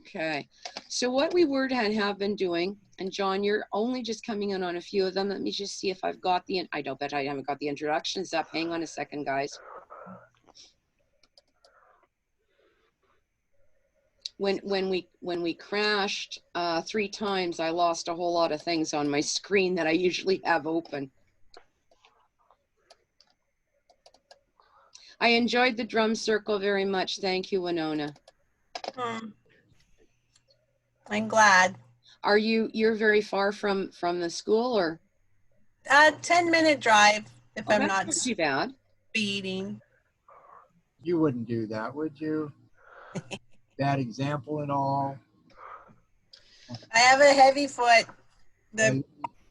Okay, so what we were to have been doing, and John, you're only just coming in on a few of them. Let me just see if I've got the, I don't bet I haven't got the introductions up. Hang on a second, guys. When we crashed 3 times, I lost a whole lot of things on my screen that I usually have open. I enjoyed the drum circle very much. Thank you, Winona. I'm glad. Are you're very far from the school, or? 10-minute drive if I'm not too bad. speeding. You wouldn't do that, would you? Bad example and all. I have a heavy foot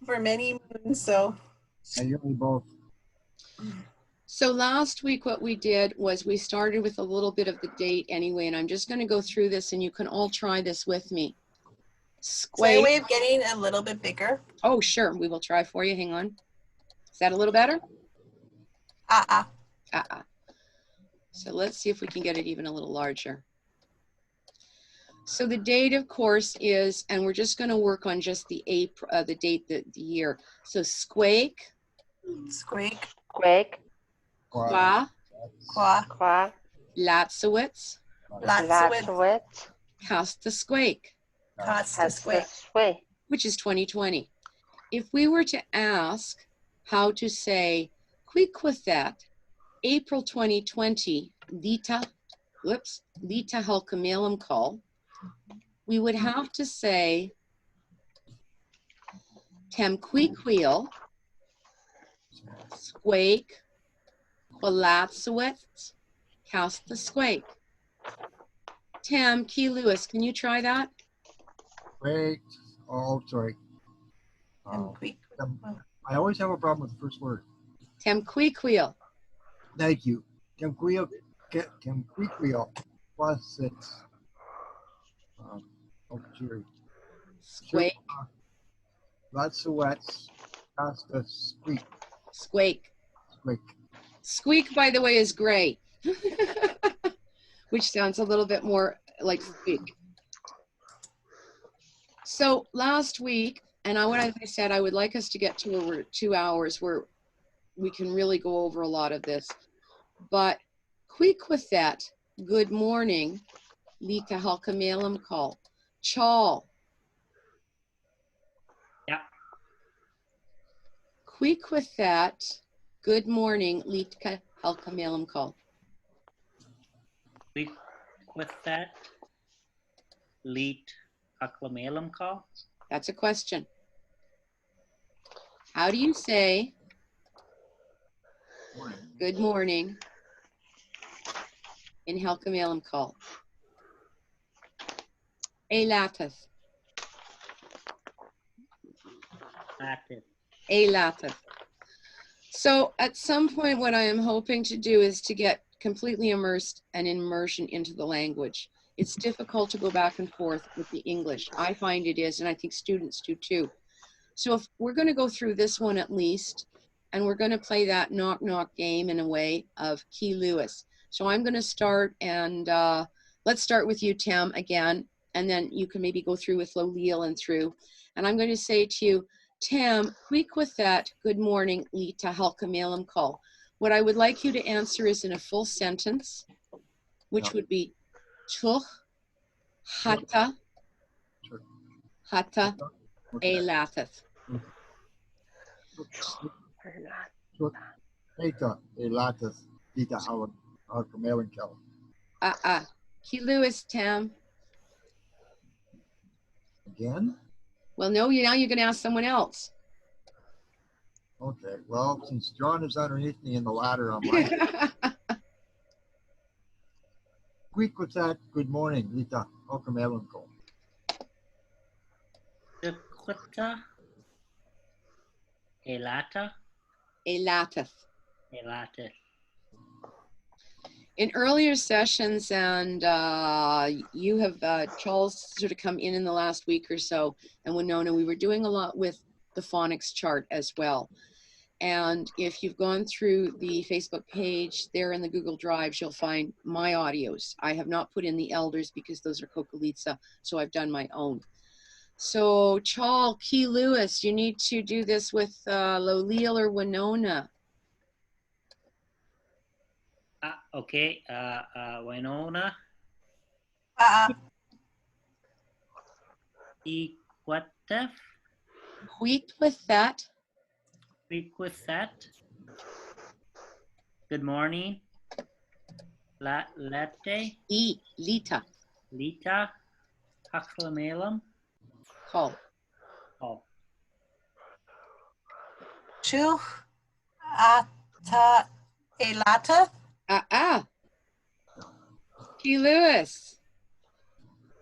for many moons, so. You're both. So last week what we did was we started with a little bit of the date anyway, and I'm just going to go through this and you can all try this with me. Is there a way of getting a little bit bigger? Oh, sure. We will try for you. Hang on. Is that a little better? So let's see if we can get it even a little larger. So the date, of course, is, and we're just going to work on just the April, the date, the year. So ts'kw'éx. Ts'kw'éx. Kwa. Ts'ewets. Ts'kw'éx. Which is 2020. If we were to ask how to say ts'kw'éx, April 2020, Lita Halq'eméylemqel, we would have to say Temkwikwexyel, ts'kw'éx, ts'ewets. Tam, Key Lewis, can you try that? Wait. Oh, sorry. I always have a problem with the first word. Temkwikwexyel. Thank you. Temkwikwexyel plus it's Sq'ep. Ts'ewets past the squeak. Squeak. Squeak, by the way, is gray, which sounds a little bit more like squeak. So last week, and as I said, I would like us to get to where we're 2 hours where we can really go over a lot of this. But ts'kw'éx, good morning, Lita Halq'eméylemqel. Chal. Yeah. Ts'kw'éx, good morning, Lita Halq'eméylemqel. Ts'kw'éx, Lita Halq'eméylemqel. That's a question. How do you say good morning in Halq'eméylemqel? Eilatith. Eilatith. So at some point, what I am hoping to do is to get completely immersed and immersion into the language. It's difficult to go back and forth with the English. I find it is, and I think students do too. So if we're going to go through this one at least, and we're going to play that knock-knock game in a way of Key Lewis. So I'm going to start, and let's start with you, Tam, again, and then you can maybe go through with Loleel and through. And I'm going to say to you, Tam, ts'kw'éx, good morning, Lita Halq'eméylemqel. What I would like you to answer is in a full sentence, which would be Tuch hata eilatith. Eilatith, Lita Halq'eméylemqel. Key Lewis, Tam. Again? Well, no, now you're going to ask someone else. Okay, well, since John is underneath me in the ladder on my ts'kw'éx, good morning, Lita Halq'eméylemqel. Ts'kw'éx, Eilatith. Eilatith. In earlier sessions, and you have, Charles, sort of come in the last week or so, and Winona, we were doing a lot with the phonics chart as well. And if you've gone through the Facebook page, there in the Google Drives, you'll find my audios. I have not put in the elders because those are Kokalitsa, so I've done my own. So, Chal, Key Lewis, you need to do this with Lolil or Winona. Okay. Winona. Iquatef. Wheat with that. With that. Good morning. Latte. Lita. Lita. Halq'eméylemqel. Call. Oh. ts'elata. Key Lewis.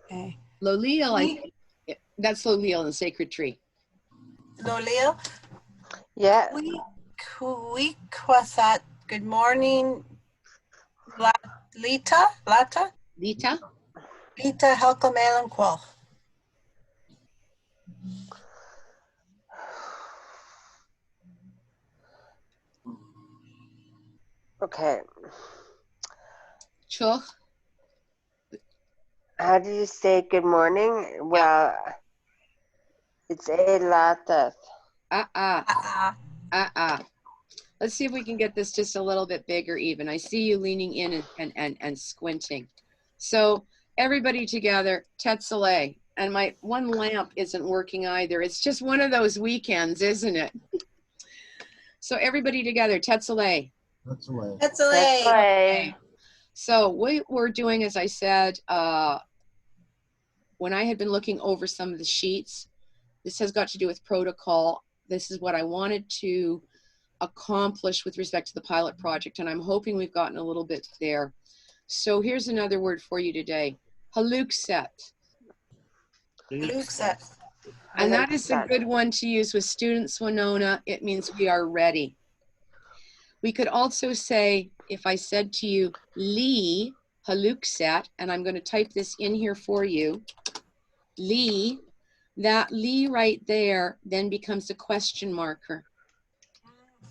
Okay. Lolil, I think. That's Lolil in the sacred tree. Lolil. Yeah. Kwasat. Good morning. Lita. Lita. Lita Halq'eméylemqel. Okay. Chuch. How do you say good morning? Well, it's a latas. Let's see if we can get this just a little bit bigger even. I see you leaning in and squinting. So everybody together, ts'áts'el. And my one lamp isn't working either. It's just one of those weekends, isn't it? So everybody together, ts'áts'el. That's the way. That's a That's way. So what we're doing, as I said, when I had been looking over some of the sheets, this has got to do with protocol. This is what I wanted to accomplish with respect to the pilot project, and I'm hoping we've gotten a little bit there. So here's another word for you today, Halq'eméylemqel. Halq'eméylemqel. And that is a good one to use with students, Winona. It means we are ready. We could also say, if I said to you, Li Halq'eméylemqel, and I'm going to type this in here for you, Li, that Li right there then becomes a question marker.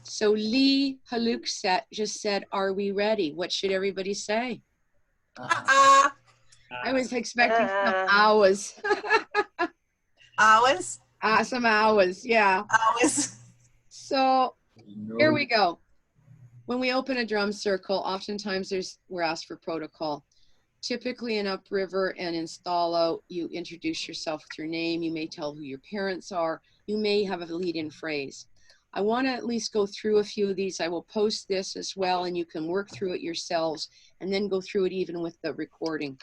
So Li Halq'eméylemqel just said, are we ready? What should everybody say? I was expecting some hours. Hours? Some hours, yeah. Hours. So here we go. When we open a drum circle, oftentimes we're asked for protocol. Typically in upriver and in Stalo, you introduce yourself with your name. You may tell who your parents are. You may have a lead-in phrase. I want to at least go through a few of these. I will post this as well, and you can work through it yourselves and then go through it even with the recording.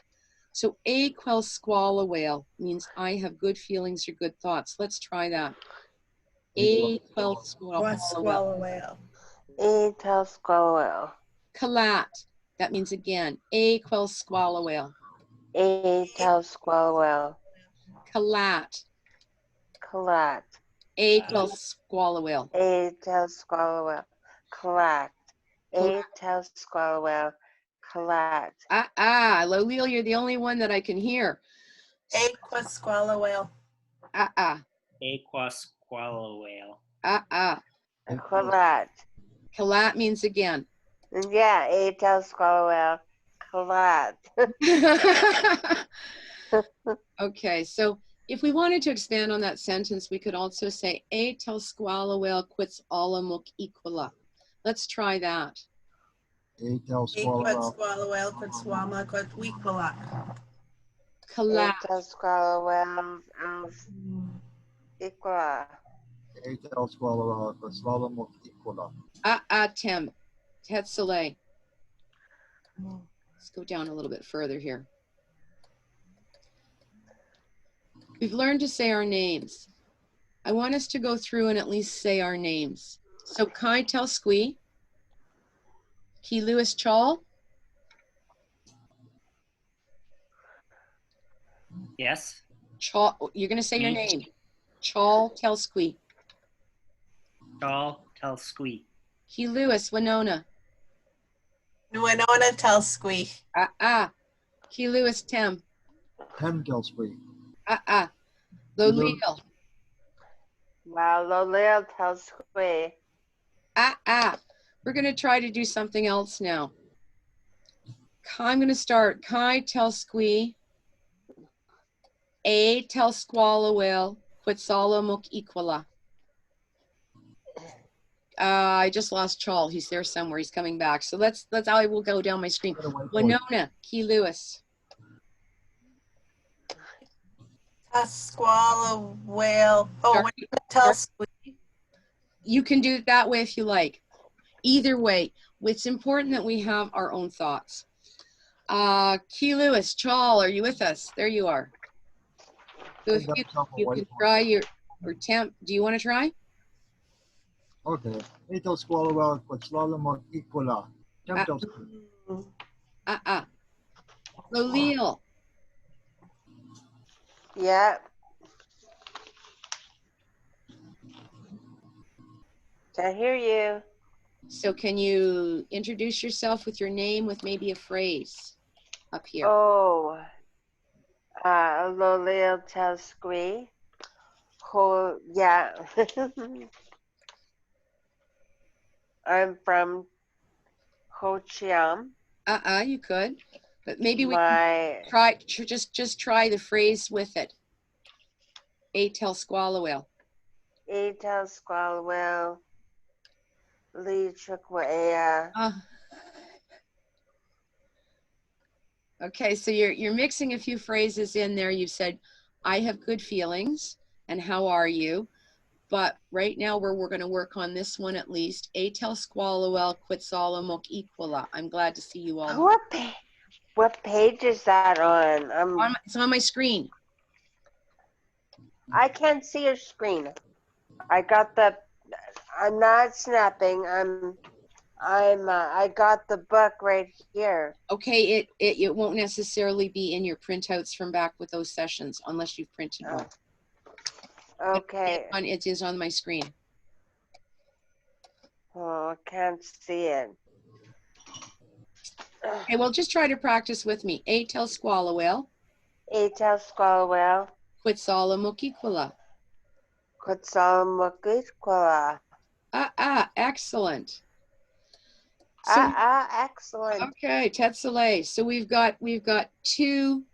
So ts'kw'éx means I have good feelings or good thoughts. Let's try that. Ts'kw'éx. Ts'kw'éx. Kalat, that means again, ts'kw'éx. Ts'kw'éx. Kalat, Kalat. ts'kw'éx. Ts'kw'éx. Kalat. Ts'kw'éx. Kalat. Lolil, you're the only one that I can hear. Ts'kw'éx. Aquasqualwell. Kalat. Kalat means again. Yeah, Ts'kw'éx. Kalat. Okay, so if we wanted to expand on that sentence, we could also say Temkwikwexyel. Let's try that. Ts'kw'éx. Kalat. Tem. ts'áts'el. Let's go down a little bit further here. We've learned to say our names. I want us to go through and at least say our names. So Kai tel Sq'í. Key Lewis Chal. Yes. Chal, you're going to say your name. Chal tel Sq'í. Chal tel Sq'í. Key Lewis Winona. Winona tel Sq'í. Key Lewis Tem. Temkwikwexyel. Lolil. Wow, Lolil tel Sq'í. We're going to try to do something else now. I'm going to start. Kai ts'kw'éx, A ts'kw'élemqel. I just lost Charles. He's there somewhere. He's coming back. So I will go down my screen. Winona, Key Lewis. ts'kw'élemqel. Oh, Sorry. what did you tell Squeak? You can do it that way if you like. Either way, it's important that we have our own thoughts. Key Lewis, Charles, are you with us? There you are. So if you can try your temp. Do you want to try? Okay. Ito ts'kw'élemqel. Lolil. Yeah. Can't hear you. So can you introduce yourself with your name with maybe a phrase up here? Oh. Lolil ts'kw'éx. Yeah. I'm from Ho Chi Minh. You could, but maybe we can try just try the phrase with it. A ts'kw'él. A ts'kw'él. Li ts'kw'éx. Okay, so you're mixing a few phrases in there. You said, I have good feelings, and how are you? But right now we're going to work on this one at least. A ts'kw'élemqel. I'm glad to see you all. What page is that on? It's on my screen. I can't see your screen. I'm not snapping. I got the book right here. Okay, it won't necessarily be in your printouts from back with those sessions unless you've printed one. Okay. It is on my screen. Oh, I can't see it. Okay, well, just try to practice with me. A ts'kw'él. A ts'kw'él. Ts'ewets. Ts'kw'éx. Excellent. Excellent. Okay, ts'áts'el. So we've got two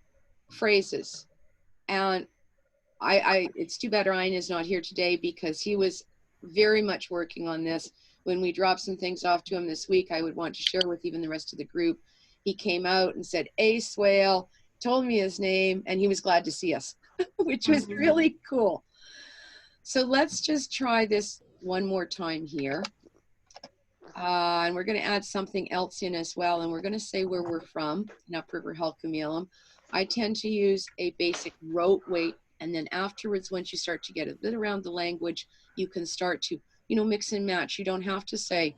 phrases, and it's too bad Ryan is not here today because he was very much working on this. When we dropped some things off to him this week, I would want to share with even the rest of the group. He came out and said, A swale, told me his name, and he was glad to see us, which was really cool. So let's just try this one more time here. And we're going to add something else in as well. And we're going to say where we're from, in Upriver Halq'eméylemqel. I tend to use a basic rote weight. And then afterwards, once you start to get a bit around the language, you can start to, mix and match. You don't have to say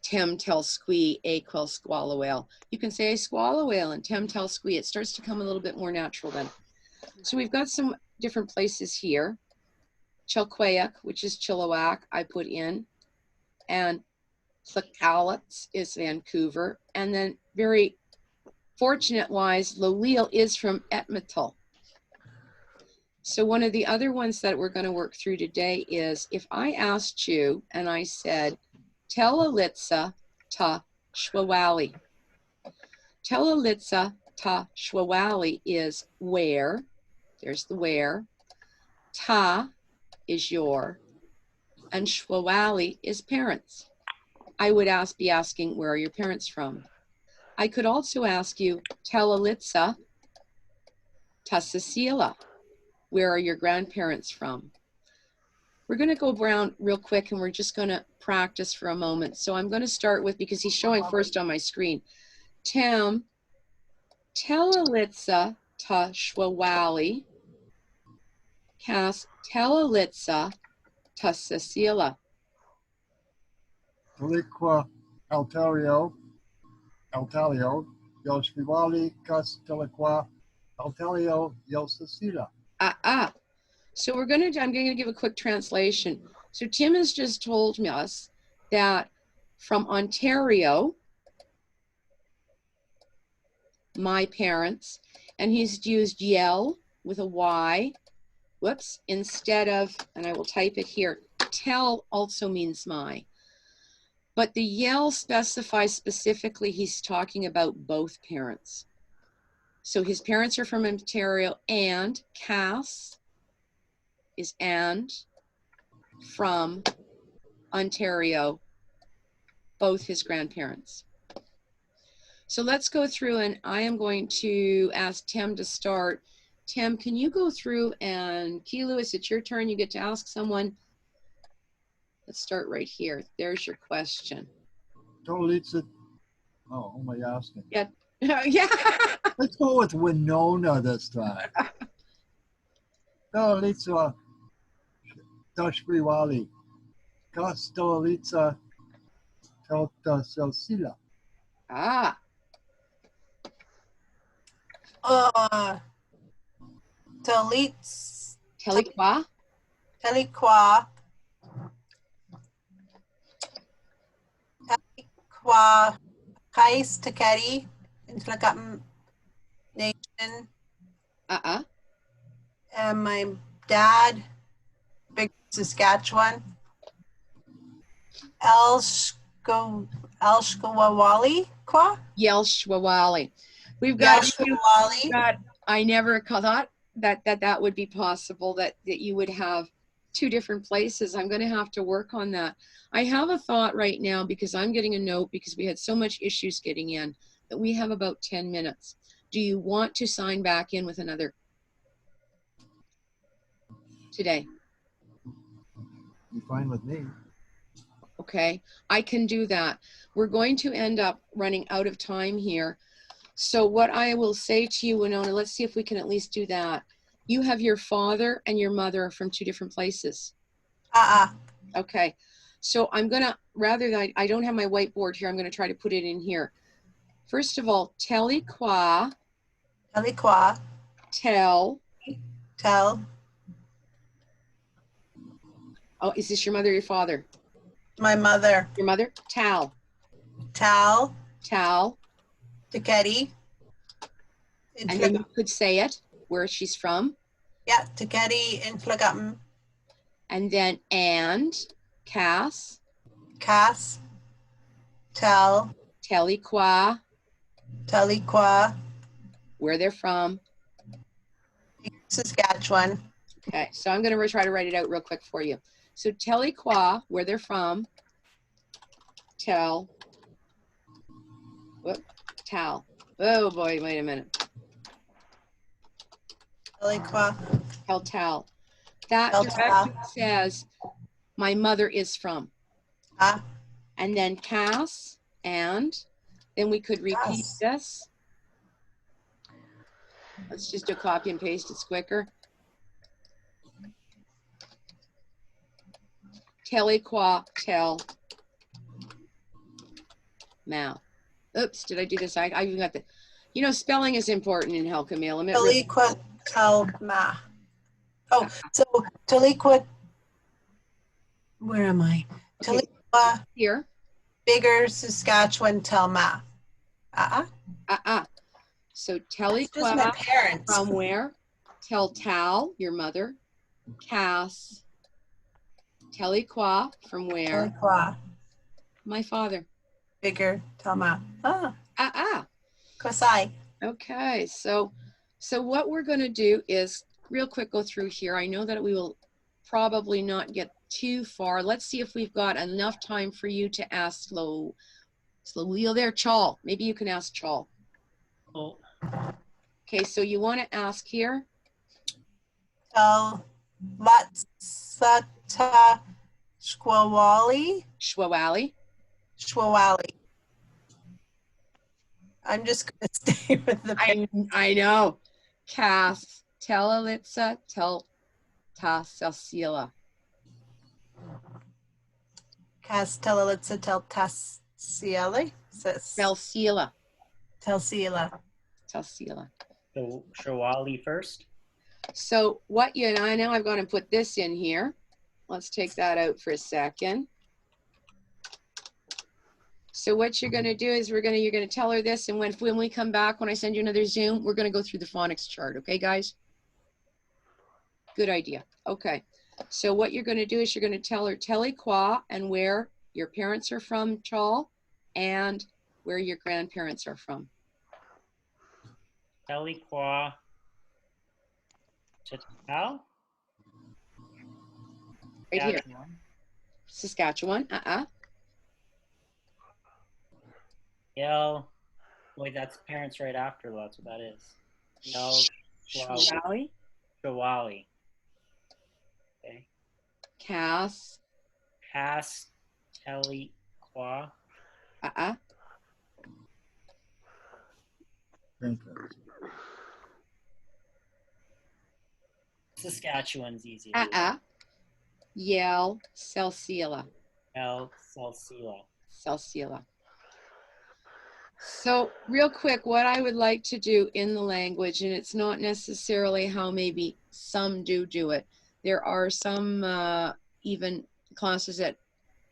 Tem tel squee, a quel squallow whale. You can say a squallow whale and Tem tel squee. It starts to come a little bit more natural then. So we've got some different places here. Chalquayak, which is Chilliwack, I put in. And ts'ewets is Vancouver. And then very fortunate-wise, Lolil is from Etmetal. So one of the other ones that we're going to work through today is if I asked you and I said, Tellalitsa ta shwawali. Tellalitsa ta shwawali is where. There's the where. Ta is your. And shwawali is parents. I would be asking, where are your parents from? I could also ask you, Tellalitsa ta ts'áts'el. Where are your grandparents from? We're going to go around real quick and we're just going to practice for a moment. So I'm going to start with, because he's showing first on my screen, Tem, Tellalitsa ta shwawali, Cas Tellalitsa ta ts'áts'el. Teliqua altario, yoshviwali cas teliqua altario yosasila. So I'm going to give a quick translation. So Tim has just told us that from Ontario, my parents, and he's used yell with a Y, whoops, instead of, and I will type it here, tell also means my. But the yell specifies specifically he's talking about both parents. So his parents are from Ontario, and Cass is and from Ontario, both his grandparents. So let's go through, and I am going to ask Tem to start. Tem, can you go through, and Key Lewis, it's your turn. You get to ask someone. Let's start right here. There's your question. Ts'ewets. Oh, who am I asking? Yeah. Yeah. Let's go with Winona this time. Ts'ewets ts'kw'éx. Ts'ewets ts'el. Ah, Ts'ewets. Telikwa. Temkwikwexyel. Kais Taketi. Intlakam Nation. And my dad, Big Saskatchewan. Elshkawali Kwa? Yelshwawali. We've got, Yelshkawali. I never thought that would be possible, that you would have two different places. I'm going to have to work on that. I have a thought right now, because I'm getting a note, because we had so much issues getting in, that we have about 10 minutes. Do you want to sign back in with another today? You fine with me? Okay, I can do that. We're going to end up running out of time here. So what I will say to you, Winona, let's see if we can at least do that. You have your father and your mother from two different places. Okay, so I'm gonna, rather than, I don't have my whiteboard here, I'm gonna try to put it in here. First of all, Telikwa. Telikwa. Tell. Oh, is this your mother or your father? My mother. Your mother? Tal. Taketi. And then you could say it, where she's from. Yeah, Taketi Intlakam. And then Cass. Telikwa. Where they're from. Saskatchewan. Okay, so I'm going to try to write it out real quick for you. So Telikwa, where they're from. Tal. Oh boy, wait a minute. Telikwa. Tal. That directly says my mother is from. And then Cass, and then we could repeat this. Let's just do copy and paste, it's quicker. Telikwa, tell. Now. Oops, did I do this? I even got the, you know, spelling is important in Halq'eméylemqel. Telikwa tel ma. Oh, so Telikwa, where am I? Okay. Telikwa, Here. bigger Saskatchewan tel ma. So It's just my Telikwa, parents. from where? Tell Tal, your mother. Cass. Telikwa, from where? Telikwa, My father. bigger tel ma. Kwasai. Okay, so what we're going to do is real quick go through here. I know that we will probably not get too far. Let's see if we've got enough time for you to ask slow wheel there. Chal, maybe you can ask Chal. Oh, Okay, so you want to ask here? Latsata Shkwawali. Shwawali. I'm just going to stay with the I know. Cass, Telalitsa, ts'áts'el. Castellalitza tel ts'áts'el. Telsila. so Shawali first. So what you and I know, I've gone and put this in here. Let's take that out for a second. So what you're going to do is you're going to tell her this, and when we come back, when I send you another Zoom, we're going to go through the phonics chart. Okay, guys? Good idea. Okay. So what you're going to do is you're going to tell her Telikwa and where your parents are from, Chal, and where your grandparents are from. Telikwa. Ts'áts'el. Right here. Saskatchewan. Saskatchewan. Yell. Boy, that's parents right after. That's what that is. Yell. Shwali. Shawali. Okay. Cass. Pass. Telikwa. Grandparents. Saskatchewan's easy. Yell. Salsila. L. Salsila. Salsila. So real quick, what I would like to do in the language, and it's not necessarily how maybe some do it. There are some even classes at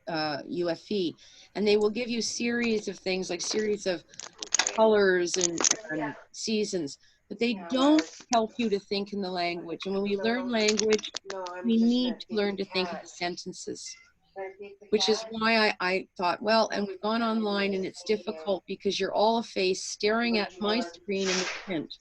UFE, and they will give you series of things like series of colors and seasons, but they don't help you to think in the language. And when we learn language, we need to learn to think in the sentences, which is why I thought, well, and we've gone online and it's difficult because you're all a face staring at my screen in the print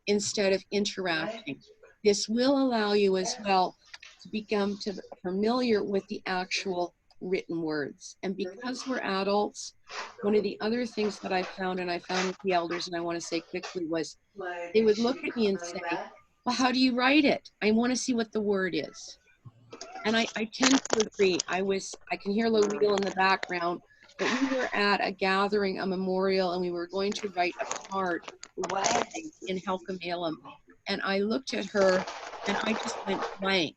instead of interacting. This will allow you as well to become familiar with the actual written words. And because we're adults, one of the other things that I found, and I found with the elders, and I want to say quickly, was they would look at me and say, well, how do you write it? I want to see what the word is. And I tend to agree. I can hear Lowell in the background, but we were at a gathering, a memorial, and we were going to write a card in Halq'eméylemqel. And I looked at her and I just went blank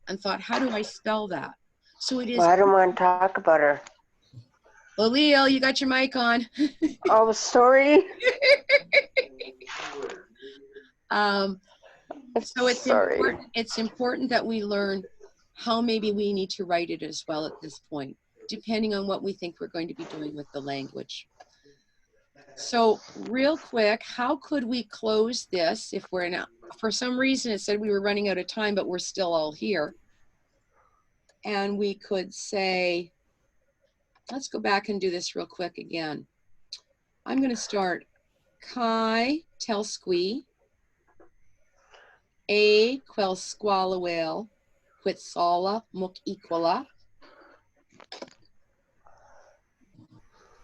and thought, how do I spell that? So it is. Well, I don't want to talk about her. Lowell, you got your mic on. Oh, sorry. So it's important that we learn how maybe we need to write it as well at this point, depending on what we think we're going to be doing with the language. So real quick, how could we close this if we're not, for some reason it said we were running out of time, but we're still all here. And we could say, let's go back and do this real quick again. I'm going to start. Kai telsqui, a quel squalawel, quitsala muk equala.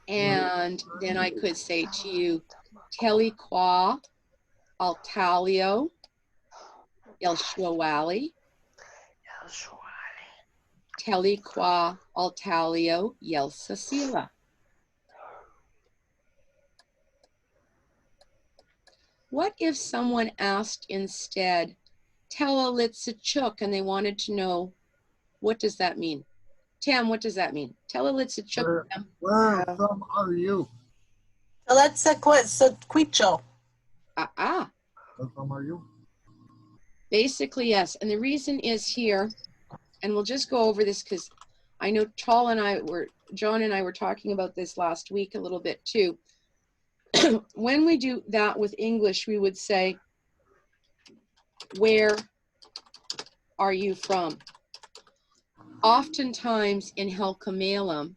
And then I could say to you, Telikwa altalio el shwali. Telikwa altalio yel sasila. What if someone asked instead, Telalitzachuk, and they wanted to know, what does that mean? Tam, what does that mean? Telalitzachuk. Where from are you? Ts'kw'éx. Where from are you? Basically, yes. And the reason is here, and we'll just go over this because I know John and I were talking about this last week a little bit too. When we do that with English, we would say, where are you from? Oftentimes in Halq'eméylemqel,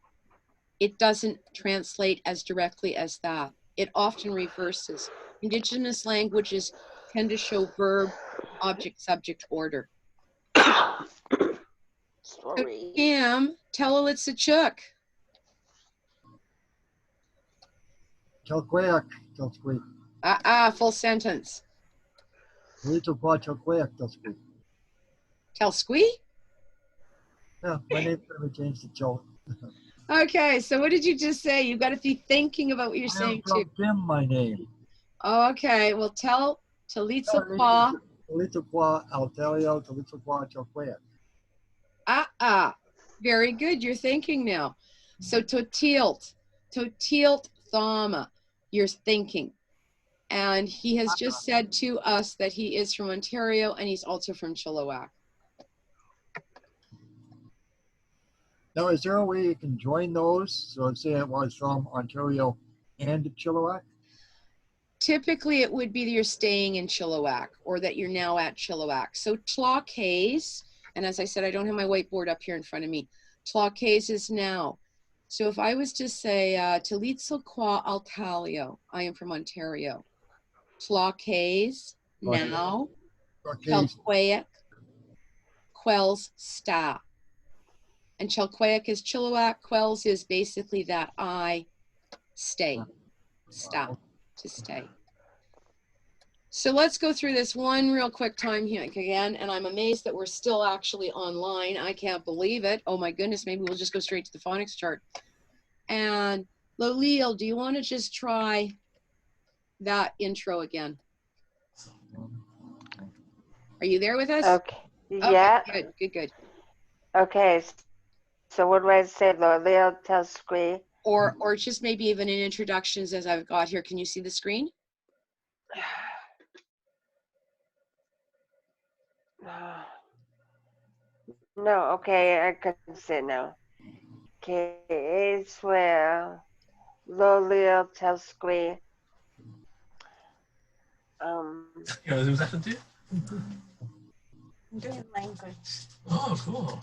it doesn't translate as directly as that. It often reverses. Indigenous languages tend to show verb, object, subject order. Sorry. Cam, Telalitzachuk. Ts'kw'éx. Full sentence. Ts'kw'éx. Telsqui? Yeah, my name's going to be changed to Joe. Okay, so what did you just say? You've got to be thinking about what you're saying too. Tim, my name. Okay, well tell Talitzaqua. Talitzaqua, Altalio, Talitzaqua, Ts'kw'éx. Very good, you're thinking now. So totilt thama, you're thinking. And he has just said to us that he is from Ontario and he's also from Chilliwack. Now, is there a way you can join those? So say it was from Ontario and Chilliwack? Typically, it would be that you're staying in Chilliwack or that you're now at Chilliwack. So Tlawcase And as I said, I don't have my whiteboard up here in front of me. Ts'kw'éx is now. So if I was to say, ts'ewets, I am from Ontario. Ts'kw'éx, now. Halq'eméylemqel, quells, sta. And ts'kw'éx is chilliwack, quells is basically that I stay, stop, to stay. So let's go through this one real quick time here again. And I'm amazed that we're still actually online. I can't believe it. Oh my goodness, maybe we'll just go straight to the phonics chart. And Lolil, do you want to just try that intro again? Are you there with us? Okay. Yeah. Okay, good. Okay. So what do I say? Lolil ts'kw'éx. Or just maybe even in introductions as I've got here. Can you see the screen? No, okay, I can see now. Okay, it's where Lolil ts'kw'éx. Ja, was is that to do? I'm doing language. Oh, cool.